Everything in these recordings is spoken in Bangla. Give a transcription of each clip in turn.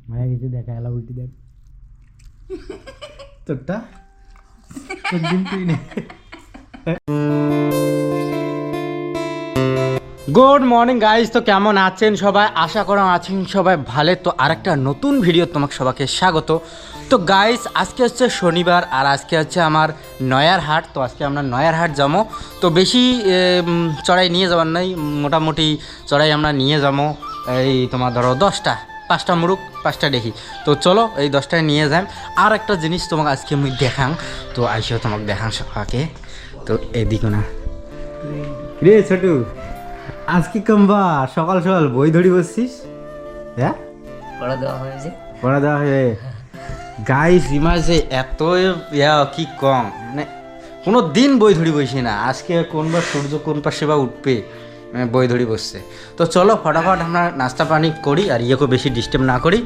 মায়া গেছে দেখা এলা উল্টি দেখ তোরটা তোর ডিম তুই নে। গুড মর্নিং গাইস, তো কেমন আছেন সবাই? আশা করা আছেন সবাই ভালো। তো আরেকটা নতুন ভিডিও তোমাকে সবাইকে স্বাগত। তো গাইস আজকে হচ্ছে শনিবার আর আজকে হচ্ছে আমার নয়ার হাট। তো আজকে আমরা নয়ার হাট যাবো। তো বেশি চড়াই নিয়ে যাবার নাই, মোটামুটি চড়াই আমরা নিয়ে যাবো এই তোমার ধরো 10টা, 5টা মুরুক 5টা দেখি। তো চলো এই 10টায় নিয়ে যাই। আর একটা জিনিস তোমাকে আজকে আমি দেখাং, তো আইসেও তোমাকে দেখাং সবাইকে। তো এদিকে না রে ছোটু, আজকে কম্বা সকাল সকাল বই ধরি বসছিস? হ্যাঁ পড়া দেওয়া হয়েছে, পড়া দেওয়া হয়ে গাইস ইমাজে এত কি কম, মানে কোনো দিন বই ধরি বসি না। আজকে কোনবার সূর্য কোন পাশে বা উঠবে বই ধরি বসছে। তো চলো ফটাফট আমরা নাস্তা পানি করি আর ইয়েকে বেশি ডিস্টার্ব না করি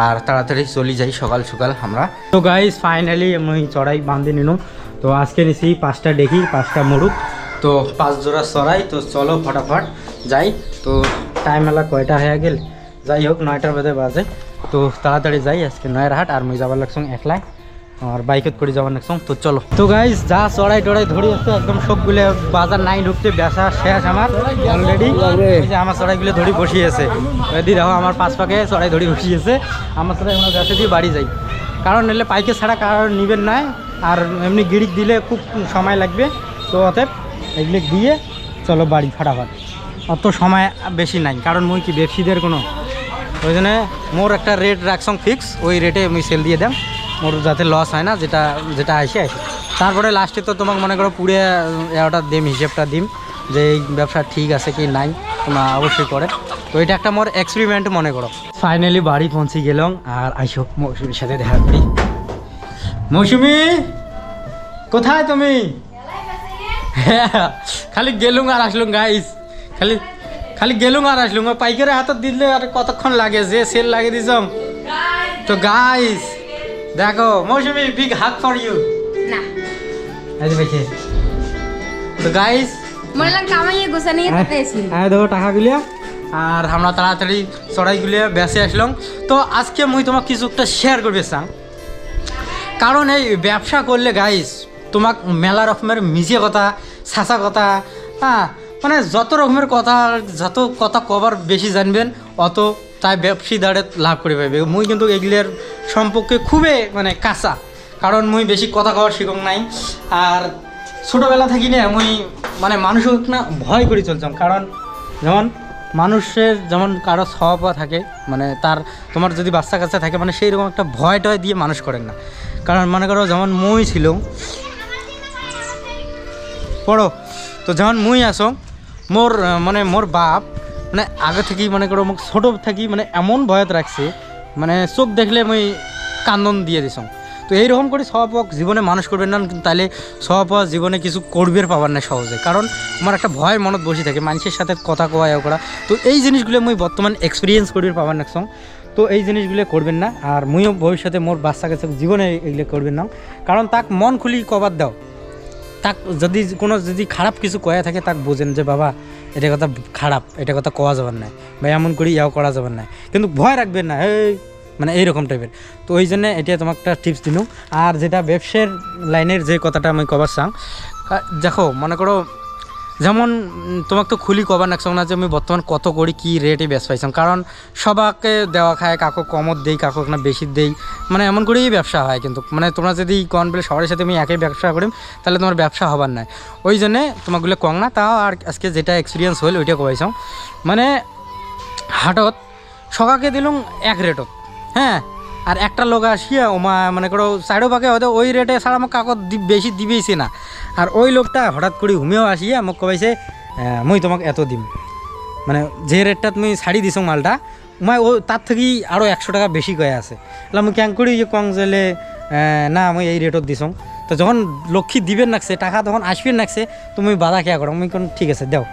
আর তাড়াতাড়ি চলে যাই সকাল সকাল আমরা। তো গাইস ফাইনালি আমি চড়াই বাঁধে নিলাম। তো আজকে নিছি 5টা ডেকি 5টা মুরুক, তো 5 জোড়া চড়াই। তো চলো ফটাফট যাই। তো টাইম এলা কয়টা হয়ে গেল, যাই হোক 9টার মধ্যে বাজে। তো তাড়াতাড়ি যাই, আজকে নয়ের হাট আর মুই যাবার লাগছ একলাই আর বাইকত করে যাবার লাগছ। তো চলো। তো গাইস যা চড়াই টড়াই ধরি আসছে একদম সবগুলো বাজার নাই ঢুকতে বেচা শেষ আমার অলরেডি। এই যে আমার চড়াইগুলো ধরি বসিয়েছে, দি দেখো আমার 5 পাকে চড়াই ধরি বসিয়েছে। আমার চড়াই আমরা বেচা দিয়ে বাড়ি যাই, কারণ নিলে পাইকে ছাড়া কারণ নিবেন নাই আর এমনি গিরিক দিলে খুব সময় লাগবে। তো অতএব এগুলো দিয়ে চলো বাড়ি ফটাফট, অত সময় বেশি নাই। কারণ মুই কি ব্যবসীদের কোনো ওই জন্য মোর একটা রেট রাখছং ফিক্স, ওই রেটে আমি সেল দিয়ে দাম, মোর যাতে লস হয় না, যেটা যেটা আসে। তারপরে লাস্টে তো তোমাকে মনে করো পুরে ওটা দিম, হিসেবটা দিম যে এই ব্যবসা ঠিক আছে কি নাই, তোমরা অবশ্যই করে। তো এটা একটা মোর এক্সপেরিমেন্ট মনে করো। ফাইনালি বাড়ি পৌঁছে গেলাম আর আইসো মৌসুমীর সাথে দেখা করি। মৌসুমী কোথায় তুমি? হ্যাঁ খালি গেলুম আর আসলুম গাইস, খালি খালি গেলুম আর আসলুম। পাইকারের হাতত দিলে আর কতক্ষণ লাগে, যে সেল লাগিয়ে দিছ। তো গাইস দেখো মৌসুমী, বিগ হাগ ফর ইউ। না এই দেখে। তো গাইস মনে লাগ কামাইয়ে গোসা নিয়ে তাতেছি দেখো টাকাগুলো আর আমরা তাড়াতাড়ি চড়াইগুলো বেঁচে আসলাম। তো আজকে মুই তোমাকে কিছু একটা শেয়ার করবে চাং, কারণ এই ব্যবসা করলে গাইস তোমাক মেলা রকমের মিছে কথা, ছাঁচা কথা, হ্যাঁ মানে যত রকমের কথা, যত কথা কবার বেশি জানবেন অত তাই ব্যবসাদারে লাভ করে পাইবে। মুই কিন্তু এগুলোর সম্পর্কে খুবই মানে কাঁচা, কারণ মুই বেশি কথা কওয়ার শিখং নাই। আর ছোটোবেলা থাকি না মুই মানে মানুষও না ভয় করে চলতাম, কারণ যেমন মানুষের যেমন কারো স্বভাব থাকে, মানে তার তোমার যদি বাচ্চা কাচ্চা থাকে মানে সেই রকম একটা ভয় টয় দিয়ে মানুষ করেন না। কারণ মনে করো যেমন মুই ছিল পড়ো, তো যেমন মুই আসো মোর মানে মোর বাপ মানে আগে থেকেই মনে করো মোক ছোটো থাকি মানে এমন ভয়ত রাখছে, মানে চোখ দেখলে মুই কান্দন দিয়ে দিছ। তো এইরকম করে স্বভাব জীবনে মানুষ করবেন না, তাহলে স্বভাব জীবনে কিছু করবে পাবার না সহজে। কারণ আমার একটা ভয় মনত বসে থাকে মানুষের সাথে কথা কোয়া করা। তো এই জিনিসগুলো মুই বর্তমান এক্সপিরিয়েন্স করবে পাবার না। তো এই জিনিসগুলো করবেন না, আর মুইও ভবিষ্যতে মোর বাচ্চা কাছে জীবনে এগুলো করবেন না। কারণ তাক মন খুলি কবার দাও, তাক যদি কোনো যদি খারাপ কিছু কয়া থাকে তাক বোঝেন যে বাবা এটা কথা খারাপ, এটা কথা কোয়া যাবার নাই বা এমন করি ইয়াও করা যাবার নাই, কিন্তু ভয় রাখবেন না এই মানে এইরকম টাইপের। তো ওই জন্য এটা তোমাকে একটা টিপস দিলাম। আর যেটা ব্যবসার লাইনের যে কথাটা আমি কবার চাং, দেখো মনে করো যেমন তোমাকে তো খুলি কবার নাকছ না যে আমি বর্তমান কত করি কী রেটে বেচ পাইছাম। কারণ সবাকে দেওয়া খায়, কাকো কমত দেই, কাকো না বেশি দেই, মানে এমন করেই ব্যবসা হয়। কিন্তু মানে তোমরা যদি কন বলে সবার সাথে আমি একই ব্যবসা করি তাহলে তোমার ব্যবসা হবার নাই। ওই জন্যে তোমাগুলো কম না। তাও আর আজকে যেটা এক্সপিরিয়েন্স হল ওইটা কবাইছাম। মানে হাটত সকাকে দিলাম এক রেটত, হ্যাঁ, আর একটা লোক আসিয়া ওমা মনে করো সাইডো পাকে হয়তো ওই রেটে ছাড়া আমার কাকত বেশি দিবেইছে না। আর ওই লোকটা হঠাৎ করে ঘুমিয়েও আসিয়া মোক কবাইছে মুই তোমাকে এত দিম, মানে যে রেটটা তুমি ছাড়ি দিছ মালটা উমায় ও তার থেকেই আরও 100 টাকা বেশি কয়ে আছে। তাহলে আমি ক্যাং করি যে কং জেলে না আমি এই রেটত দিছ। তো যখন লক্ষ্মী দিবেন নাকছে টাকা তখন আসবেন নাকছে, তুমি বাধা খেয়া করো। আমি কোন ঠিক আছে দাও,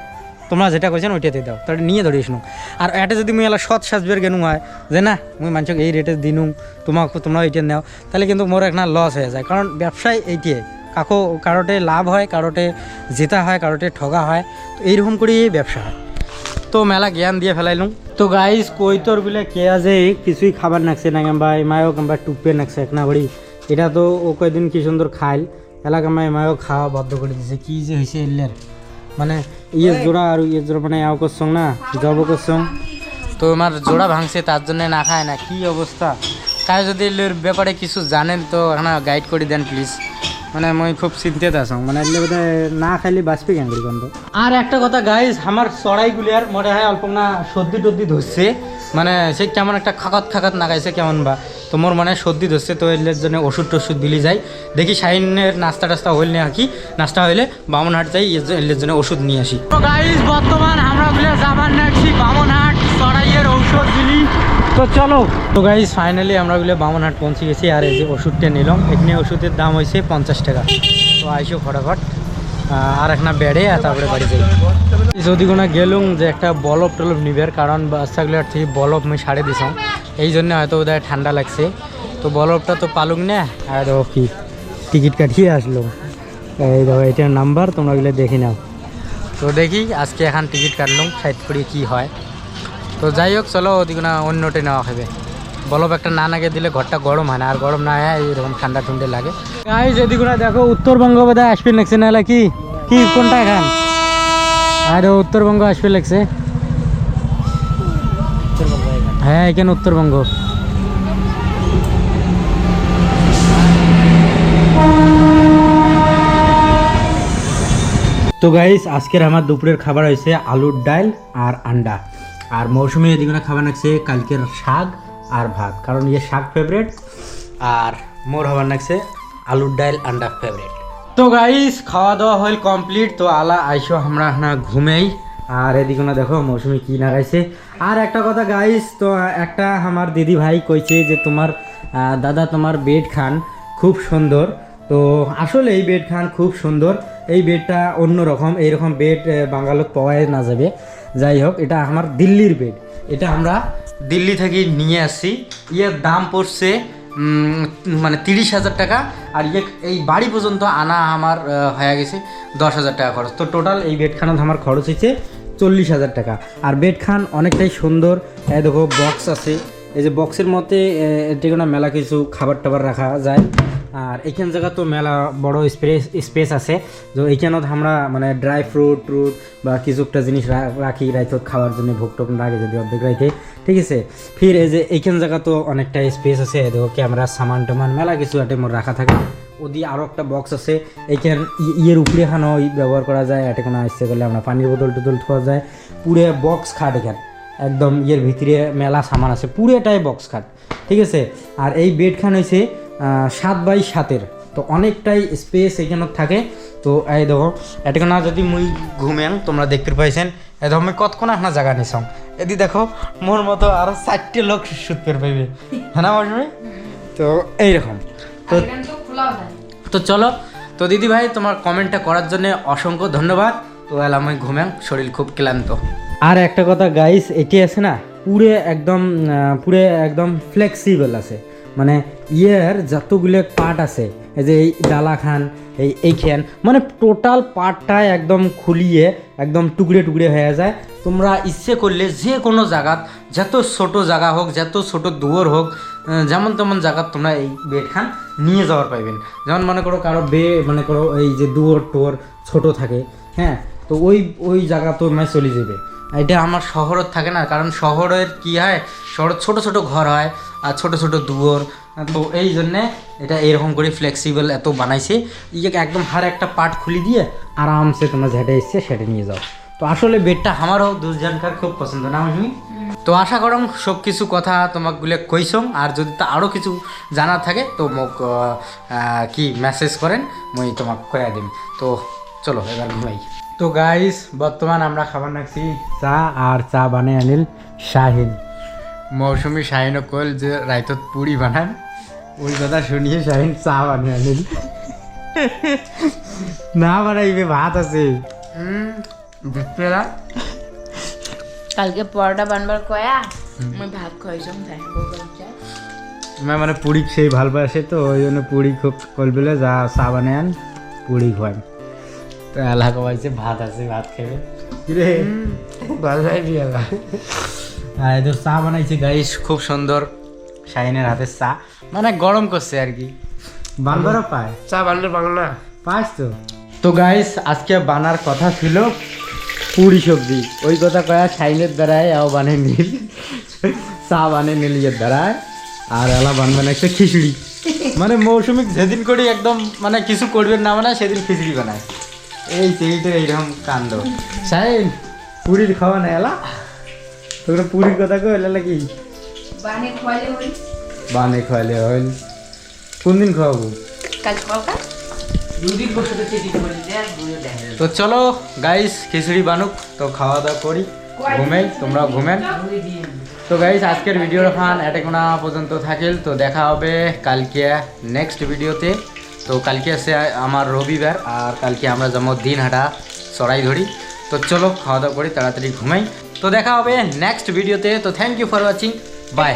তোমরা যেটা কইছেন ওইটাতে দাও, তাহলে নিয়ে ধরিস নো। আর এটা যদি মুই এলা সৎ সাজবের গেনু হয় যে না মুই মানুষকে এই রেটে দিনু তোমাকে তোমরা ওইটা নাও, তাহলে কিন্তু মোর একটা লস হয়ে যায়। কারণ ব্যবসায় এইটিয়ে কাকো কারোটে লাভ হয়, কারোটে জেতা হয়, কারোটে ঠগা হয়। তো এইরকম করেই ব্যবসা হয়। তো তো মেলা জ্ঞান দিয়ে ফেলাইলুম। তো গাইস কই তোর বলে কে আছে কিছুই খাবার নাকছে না কিংবা এমায়ও কিংবা টুপে নাকছে এক না বড়ি, এটা তো ও কয়দিন কি সুন্দর খাইল এলাকা এমায়ও খাওয়া বদ্ধ করে দিছে। কি যে হয়েছে এলের মানে ইয়ের জোড়া আর ইয়ের জোড়া মানে এও করছং না জব করছং, তো আমার জোড়া ভাঙছে তার জন্য না খায় না। কি অবস্থা, কাজ যদি এলের ব্যাপারে কিছু জানেন তো এখানে গাইড করে দেন প্লিজ। মানে মই খুব চিন্তিত আছো, মানে এলে বোধহয় না খাইলে বাঁচবে কেন গন্ধ। আর একটা কথা গাইস, আমার চড়াইগুলি আর মনে হয় অল্প না সর্দি টর্দি ধরছে, মানে সে কেমন একটা খাকাত খাকাত নাগাইছে কেমন বা, তো মোর মানে সর্দি ধরছে। তো এলের জন্য ওষুধ টষুধ দিলি যাই, দেখি শাহিনের নাস্তা টাস্তা হইল না কি, নাস্তা হইলে বামনহাট যাই এলের জন্য ওষুধ নিয়ে আসি। তো গাইস বর্তমান আমরা বলে যাবার নাকছি বামনহাট চড়াইয়ের ঔষধ দিলি। তো চলো, তো গাইস ফাইনালি আমরা বলে বামনহাট পৌঁছে গেছি। আর এই যে ওষুধটা নিলাম, এখানে ওষুধের দাম হয়েছে 50 টাকা। তো আইসো ফটাফট আর একটা বেড়ে আর তারপরে বাড়ি যাই। যদি কোনো গেলুম যে একটা বলব টলব নিবের, কারণ বাচ্চাগুলোর থেকে বলব আমি সাড়ে দিছাম, এই জন্য হয়তো ওদের ঠান্ডা লাগছে। তো বলবটা তো পালুক না, আর দেখো কি টিকিট কাটিয়ে আসলো, এই দেখো এটার নাম্বার, তোমরা গেলে দেখি নাও। তো দেখি আজকে এখন টিকিট কাটলাম সাইড করে কি হয়। তো যাই হোক চলো, ওদিকে না অন্যটে নেওয়া হবে। বলব একটা না নাগে দিলে ঘরটা গরম হয় না, আর গরম না হয় এইরকম ঠান্ডা ঠুন্ডে লাগে। গাইস এদিকে না দেখো উত্তরবঙ্গ বোধহয় আসবে লাগছে, না কি কি কোনটা এখান, আর উত্তরবঙ্গ আসবে লাগছে। হ্যাঁ এখানে উত্তরবঙ্গ। তো গাইস আজকের আমার দুপুরের খাবার হয়েছে আলুর ডাল আর আন্ডা, আর মৌসুমি এদিকে খাবার নাকছে কালকের শাক আর ভাত, কারণ ইয়ে শাক ফেভারেট আর মোর হবার নাকছে আলুর ডাল আন্ডা ফেভারেট। তো গাইস খাওয়া দাওয়া হল কমপ্লিট। তো আলা আইসো আমরা না ঘুমেই, আর এদিকে না দেখো মৌসুমি কি লাগাইছে। আর একটা কথা গাইস, তো একটা আমার দিদি ভাই কইছে যে তোমার দাদা তোমার বেড খান খুব সুন্দর। তো আসলে এই বেড খান খুব সুন্দর, এই বেডটা অন্যরকম, এইরকম বেড বাঙালত পাওয়াই না যাবে। যাই হোক এটা আমার দিল্লির বেড, এটা আমরা দিল্লি থেকে নিয়ে আসছি। ইয়ের দাম পড়ছে মানে 30,000 টাকা, আর ইয়ে এই বাড়ি পর্যন্ত আনা আমার হয়ে গেছে 10,000 টাকা খরচ। তো টোটাল এই বেডখানাত আমার খরচ হয়েছে 40,000 টাকা। আর বেডখান অনেকটাই সুন্দর, এই দেখো বক্স আছে, এই যে বক্সের মধ্যে এটি কোনো মেলা কিছু খাবার টাবার রাখা যায়। আর এইখান জায়গা তো মেলা বড় স্পেস আছে, তো এইখানত আমরা মানে ড্রাই ফ্রুট ট্রুট বা কিছু একটা জিনিস রাখি রাইতত খাওয়ার জন্য, ভোগ টোক রাখে যদি অর্ধেক রাখে, ঠিক আছে। ফির এই যে এইখান জায়গা তো অনেকটা স্পেস আছে, দেখো ক্যামেরা সামান টামান মেলা কিছু একটা মোর রাখা থাকে। ওদি আরও একটা বক্স আছে, এইখান ইয়ের উপরে এখানেও ব্যবহার করা যায়, এটা কোনো আসতে গেলে আমরা পানির বোতল টোতল খাওয়া যায়। পুরে বক্স খাট এখান একদম ইয়ের ভিতরে মেলা সামান আছে, পুরেটাই বক্স খাট, ঠিক আছে। আর এই বেডখান হয়েছে 7x7, তো অনেকটাই স্পেস এখানে থাকে। তো এই দেখো এটা না যদি মুই ঘুমেন তোমরা দেখতে পাইছেন, এই দেখো আমি কতক্ষণ আপনার জায়গা নিছাম, এদি দেখো মোর মতো আরো 4টে লোক শুতে পাইবে, হ্যাঁ না মৌসুমি? তো এইরকম। তো চলো, তো দিদি ভাই তোমার কমেন্টটা করার জন্য অসংখ্য ধন্যবাদ। তো এলাম আমি ঘুমেন, শরীর খুব ক্লান্ত। আর একটা কথা গাইস, এটি আছে না পুরে একদম ফ্লেক্সিবল আছে, মানে ইয়ের যতগুলো পার্ট আছে, এই যে এই ডালা খান এইখান মানে টোটাল পার্টটাই একদম খুলিয়ে একদম টুকরে টুকরে হয়ে যায়। তোমরা ইচ্ছে করলে যে কোনো জায়গাত, যত ছোট জায়গা হোক, যত ছোট দুয়ার হোক, যেমন তেমন জায়গাত তোমরা এই বেডখান নিয়ে যাওয়ার পাইবেন। যেমন মনে করো কারো মনে করো এই যে দুয়ার টোয়ার ছোট থাকে, হ্যাঁ, তো ওই জায়গা তো মানে চলে যাবে। এটা আমার শহরত থাকে না, কারণ শহরের কি হয়, শহরের ছোট ছোট ঘর হয় আর ছোট ছোট দুয়ার, তো এই জন্যে এটা এরকম করে ফ্লেক্সিবল এত বানাইছে, ইয়েকে একদম হার একটা পার্ট খুলি দিয়ে আরামসে তোমরা যেটা ইচ্ছে সেটা নিয়ে যাও। তো আসলে বেডটা আমারও দুজনকার খুব পছন্দ না আমি। তো আশা করম সব কিছু কথা তোমাকগুলো কইসম, আর যদি তা আরও কিছু জানার থাকে তো মোক কি মেসেজ করেন, মই তোমাক কয়া দিম। তো চলো এবার ঘুমাই। তো গাইস বর্তমান আমরা খাবার নাকছি চা, আর চা বানাই আনিল শাহিন। মৌসুমি শাহিনও কল যে রাইতত পুরি বানান, ওই কথা শুনিয়ে শাহিন চা বানিয়ে আনিল। না বানাইবে ভাত আছে কালকে পরোটা বানবার কয়া মই ভাত খাইছম তাই মানে পুরি সেই ভাল পাইছে, তো ওই জন্য পুরি খুব কল বেলে যা চা বানায় আন পুরি খাওয়াই। তো এলাকা পাইছে ভাত আছে, ভাত খাবে কিরে বানাই দিয়ালা আর এদের চা বানাইছে গাইস, খুব সুন্দর শাহিনের হাতের চা, মানে গরম করছে আর কি। বানবারও পায়, চা বানলে বাংলা পাস তো। তো গাইস আজকে বানার কথা ছিল পুরি সবজি, ওই কথা কয়া শাহিনের দ্বারায় আও বানে নীল, চা বানে নীলের দ্বারায়, আর এলা বানবেন একটা খিচুড়ি। মানে মৌসুমিক যেদিন করি একদম মানে কিছু করবেন না মানে সেদিন খিচুড়ি বানায়। এই সেইটা এইরকম কাণ্ড। শাহিন পুরীর খাওয়া না এলা, তোর পুরীর কথা কই এলা কি বানে খোয়ালে ওই বানে খাওয়ালে হইল, কোন দিন খাওয়াবো? কাল সকাল দুদিন বসে তো চেটি করে দেখ বুঝে দেখ। তো চলো গাইস খিচুড়ি বানুক, তো খাওয়া দাওয়া করি, ঘুমাই, তোমরাও ঘুমেন। তো গাইস আজকের ভিডিওর খান এটাকোনা পর্যন্ত থাকিল, তো দেখা হবে কালকে নেক্সট ভিডিওতে। তো কালকে আছে আমার রবিবার, আর কালকে আমরা যাবো দিনহাটা চড়াই ধরি। তো চলো খাওয়া দাওয়া করি, তাড়াতাড়ি ঘুমাই। তো দেখা হবে নেক্সট ভিডিওতে। তো thank you for watching, by.